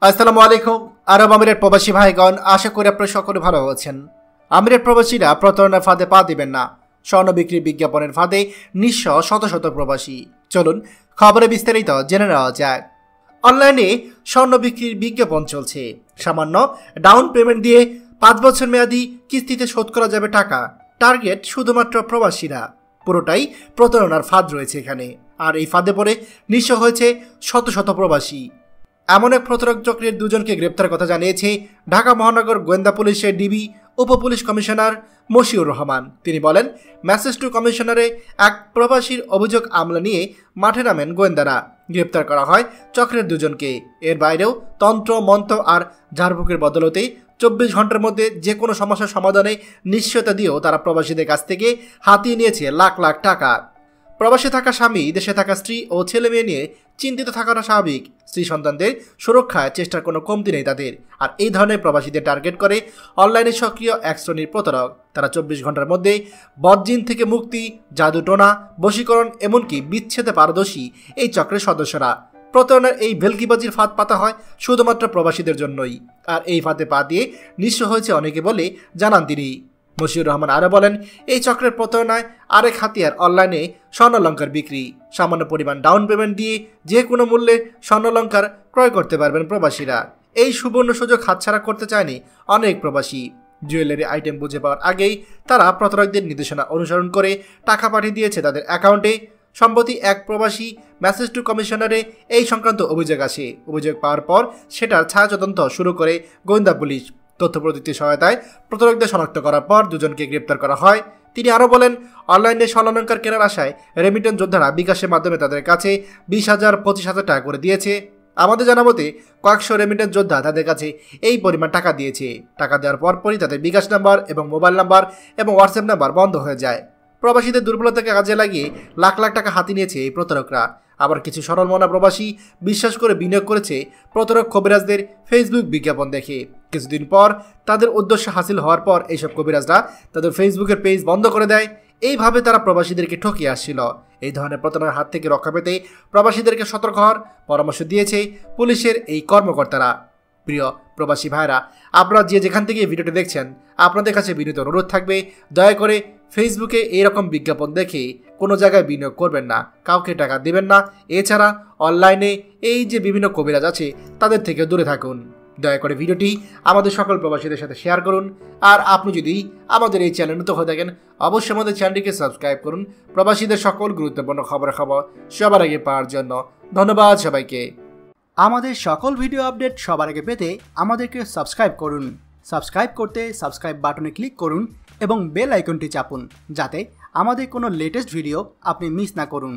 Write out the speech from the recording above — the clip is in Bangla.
আসসালামু আলাইকুম। আরব আমিরের প্রবাসী ভাইগণ, আশা করি আপনারা সকলে ভালো আছেন। আমিরের প্রবাসীরা প্রতারণার ফাঁদে পা দিবেন না। স্বর্ণ বিক্রির বিজ্ঞাপনের ফাঁদে নিঃস্ব শত শত প্রবাসী। চলুন খবরে বিস্তারিত জেনে নেওয়া যায়। অনলাইনে স্বর্ণ বিক্রির বিজ্ঞাপন চলছে। সামান্য ডাউন পেমেন্ট দিয়ে 5 বছর মেয়াদি কিস্তিতে শোধ করা যাবে টাকা। টার্গেট শুধুমাত্র প্রবাসীরা। পুরোটাই প্রতারণার ফাঁদ রয়েছে এখানে। আর এই ফাঁদে পড়ে নিঃস্ব হয়েছে শত শত প্রবাসী। এমন এক প্রতারক চক্রের দুজনকে গ্রেপ্তার কথা জানিয়েছে ঢাকা মহানগর গোয়েন্দা পুলিশের ডিবি উপপুলিশ কমিশনার মশিউর রহমান। তিনি বলেন, মেসেজ টু কমিশনারে এক প্রবাসীর অভিযোগ আমলা নিয়ে মাঠে নামেন গোয়েন্দারা। গ্রেপ্তার করা হয় চক্রের দুজনকে। এর বাইরেও তন্ত্র মন্ত্র আর ঝাড়ফুঁকের বদলতে 24 ঘন্টার মধ্যে যে কোনো সমস্যার সমাধানে নিশ্চয়তা দিয়েও তারা প্রবাসীদের কাছ থেকে হাতিয়ে নিয়েছে লাখ লাখ টাকা। প্রবাসে থাকা স্বামী দেশে থাকা স্ত্রী ও ছেলে মেয়ে নিয়ে চিন্তিত থাকাটা স্বাভাবিক। স্ত্রী সন্তানদের সুরক্ষায় চেষ্টার কোনো কমতি নেই তাদের। আর এই ধরনের প্রবাসীদের টার্গেট করে অনলাইনে সক্রিয় এক শ্রেণীর প্রতারক। তারা 24 ঘন্টার মধ্যে বদজিন থেকে মুক্তি, জাদুটোনা, বশীকরণ, এমনকি বিচ্ছেদে পারদর্শী এই চক্রের সদস্যরা। প্রতারণার এই ভেলকিবাজির ফাঁদ পাতা হয় শুধুমাত্র প্রবাসীদের জন্যই। আর এই ফাঁদে পা দিয়ে নিঃস্ব হয়েছে অনেকে বলে জানান তিনি। মশিউর রহমান আরও বলেন, এই চক্রের প্রতারণায় আরেক হাতিয়ার অনলাইনে স্বর্ণালঙ্কার বিক্রি। সামান্য পরিমাণ ডাউন পেমেন্ট দিয়ে যে কোনো মূল্যে স্বর্ণালঙ্কার ক্রয় করতে পারবেন প্রবাসীরা। এই সুবর্ণ সুযোগ হাতছাড়া করতে চায়নি অনেক প্রবাসী। জুয়েলারি আইটেম বুঝে পাওয়ার আগেই তারা প্রতারকদের নির্দেশনা অনুসরণ করে টাকা পাঠিয়ে দিয়েছে তাদের অ্যাকাউন্টে। সম্প্রতি এক প্রবাসী মেসেজ টু কমিশনারে এই সংক্রান্ত অভিযোগ আসে। অভিযোগ পাওয়ার পর সেটার ছায়া তদন্ত শুরু করে গোয়েন্দা পুলিশ। তথ্য প্রযুক্তির সহায়তায় প্রতারকদের শনাক্ত করার পর দুজনকে গ্রেপ্তার করা হয়। তিনি আরও বলেন, অনলাইনে স্বর্ণালঙ্কার কেনার আশায় রেমিটেন্স যোদ্ধারা বিকাশের মাধ্যমে তাদের কাছে 20,000, 25,000 টাকা করে দিয়েছে। আমাদের জানা মতে কয়েকশো রেমিটেন্স যোদ্ধা তাদের কাছে এই পরিমাণ টাকা দিয়েছে। টাকা দেওয়ার পরপরই তাদের বিকাশ নাম্বার এবং মোবাইল নাম্বার এবং হোয়াটসঅ্যাপ নাম্বার বন্ধ হয়ে যায়। প্রবাসীদের দুর্বলতাকে কাজে লাগিয়ে লাখ লাখ টাকা হাতি নিয়েছে এই প্রতারকরা। আবার কিছু সরল মনা প্রবাসী বিশ্বাস করে বিনিয়োগ করেছে প্রতারক কবিরাজদের ফেসবুক বিজ্ঞাপন দেখে। কিছুদিন পর তাদের উদ্দেশ্য হাসিল হওয়ার পর এইসব কবিরাজরা তাদের ফেসবুকের পেজ বন্ধ করে দেয়। এইভাবে তারা প্রবাসীদেরকে ঠকিয়ে আসছিল। এই ধরনের প্রতারণার হাত থেকে রক্ষা পেতে প্রবাসীদেরকে সতর্ক হওয়ার পরামর্শ দিয়েছে পুলিশের এই কর্মকর্তারা। প্রিয় প্রবাসী ভাইরা, আপনারা যে যেখান থেকে এই ভিডিওটি দেখছেন, আপনাদের কাছে বিনীত অনুরোধ থাকবে, দয়া করে ফেসবুকে এইরকম বিজ্ঞাপন দেখে কোনো জায়গায় বিনিয়োগ করবেন না, কাউকে টাকা দেবেন না। এছাড়া অনলাইনে এই যে বিভিন্ন কবিরাজ আছে তাদের থেকে দূরে থাকুন। দয়া করে ভিডিওটি আমাদের সকল প্রবাসীদের সাথে শেয়ার করুন। আর আপনি যদি আমাদের এই চ্যানেল নতুন হয়ে থাকেন, অবশ্যই আমাদের চ্যানেলটিকে সাবস্ক্রাইব করুন প্রবাসীদের সকল গুরুত্বপূর্ণ খবর সবার আগে পাওয়ার জন্য। ধন্যবাদ সবাইকে। আমাদের সকল ভিডিও আপডেট সবার আগে পেতে আমাদেরকে সাবস্ক্রাইব করুন। সাবস্ক্রাইব করতে সাবস্ক্রাইব বাটনে ক্লিক করুন এবং বেল আইকনটি চাপুন, যাতে আমাদের কোনো লেটেস্ট ভিডিও আপনি মিস না করুন।